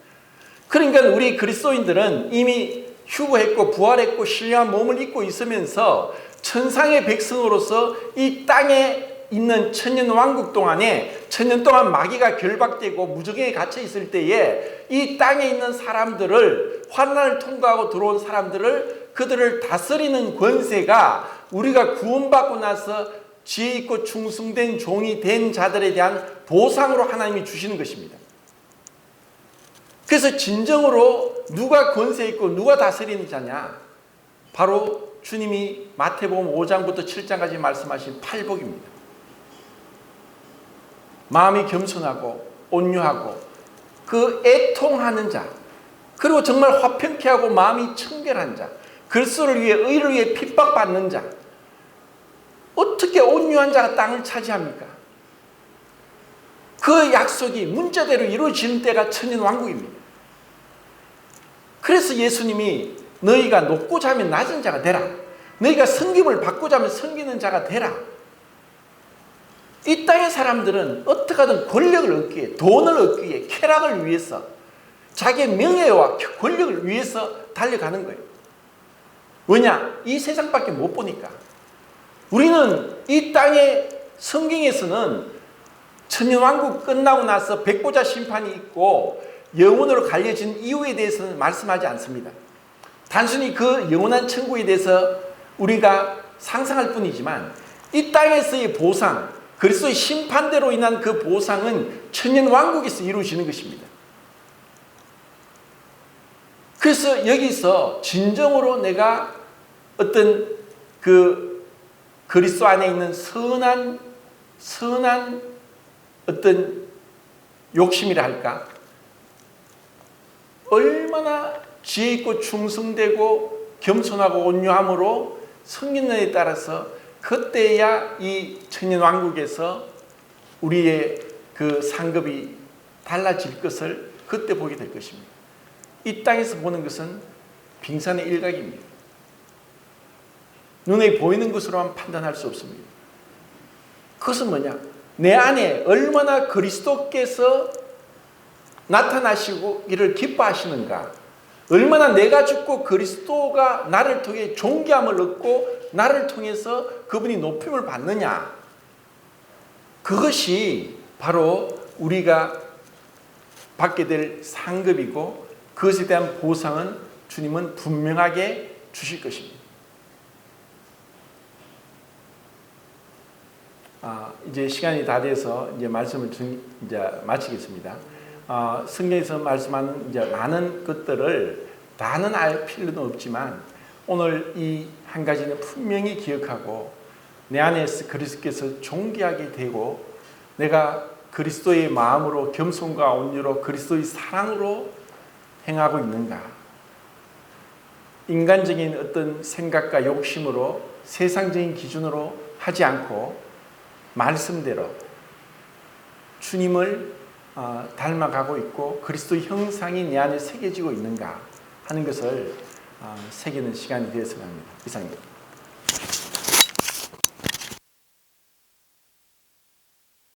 그러니까 우리 그리스도인들은 이미 휴거했고 부활했고 신령한 몸을 입고 있으면서 천상의 백성으로서 이 땅에 있는 천년왕국 동안에 천년 동안 마귀가 결박되고 무저갱에 갇혀 있을 때에 이 땅에 있는 사람들을 환난을 통과하고 들어온 사람들을 그들을 다스리는 권세가 우리가 구원받고 나서 지혜 있고 충성된 종이 된 자들에 대한 보상으로 하나님이 주시는 것입니다. 그래서 진정으로 누가 권세 있고 누가 다스리는 자냐? 바로 주님이 마태복음 5장부터 7장까지 말씀하신 팔복입니다. 마음이 겸손하고 온유하고 애통하는 자, 그리고 정말 화평케 하고 마음이 청결한 자, 그리스도를 위해 의를 위해 핍박받는 자. 어떻게 온유한 자가 땅을 차지합니까? 그 약속이 문자대로 이루어지는 때가 천년왕국입니다. 그래서 예수님이 너희가 높고자 하면 낮은 자가 되라. 너희가 섬김을 받고자 하면 섬기는 자가 되라. 이 땅의 사람들은 어떻게 하든 권력을 얻기 위해, 돈을 얻기 위해, 쾌락을 위해서, 자기의 명예와 권력을 위해서 달려가는 거예요. 왜냐? 이 세상밖에 못 보니까. 우리는 이 땅의 성경에서는 천년왕국 끝나고 나서 백보자 심판이 있고 영원으로 갈려진 이유에 대해서는 말씀하지 않습니다. 단순히 그 영원한 천국에 대해서 우리가 상상할 뿐이지만 이 땅에서의 보상, 그리스도의 심판대로 인한 그 보상은 천년왕국에서 이루어지는 것입니다. 그래서 여기서 진정으로 내가 어떤 그 그리스도 안에 있는 선한 어떤 욕심이라 할까? 얼마나 지혜 있고 충성되고 겸손하고 온유함으로 섬기느냐에 따라서 그때야 이 천년왕국에서 우리의 그 상급이 달라질 것을 그때 보게 될 것입니다. 이 땅에서 보는 것은 빙산의 일각입니다. 눈에 보이는 것으로만 판단할 수 없습니다. 그것은 뭐냐? 내 안에 얼마나 그리스도께서 나타나시고 이를 기뻐하시는가, 얼마나 내가 죽고 그리스도가 나를 통해 존귀함을 얻고 나를 통해서 그분이 높임을 받느냐, 그것이 바로 우리가 받게 될 상급이고 그것에 대한 보상은 주님은 분명하게 주실 것입니다. 이제 시간이 다 돼서 이제 말씀을 이제 마치겠습니다. 성경에서 말씀하는 이제 많은 것들을 다는 알 필요는 없지만 오늘 이 한 가지는 분명히 기억하고 내 안에서 그리스도께서 존귀하게 되고 내가 그리스도의 마음으로 겸손과 온유로 그리스도의 사랑으로 행하고 있는가, 인간적인 어떤 생각과 욕심으로 세상적인 기준으로 하지 않고 말씀대로 주님을 닮아가고 있고 그리스도의 형상이 내 안에 새겨지고 있는가 하는 것을 새기는 시간이 되었으면 합니다. 이상입니다.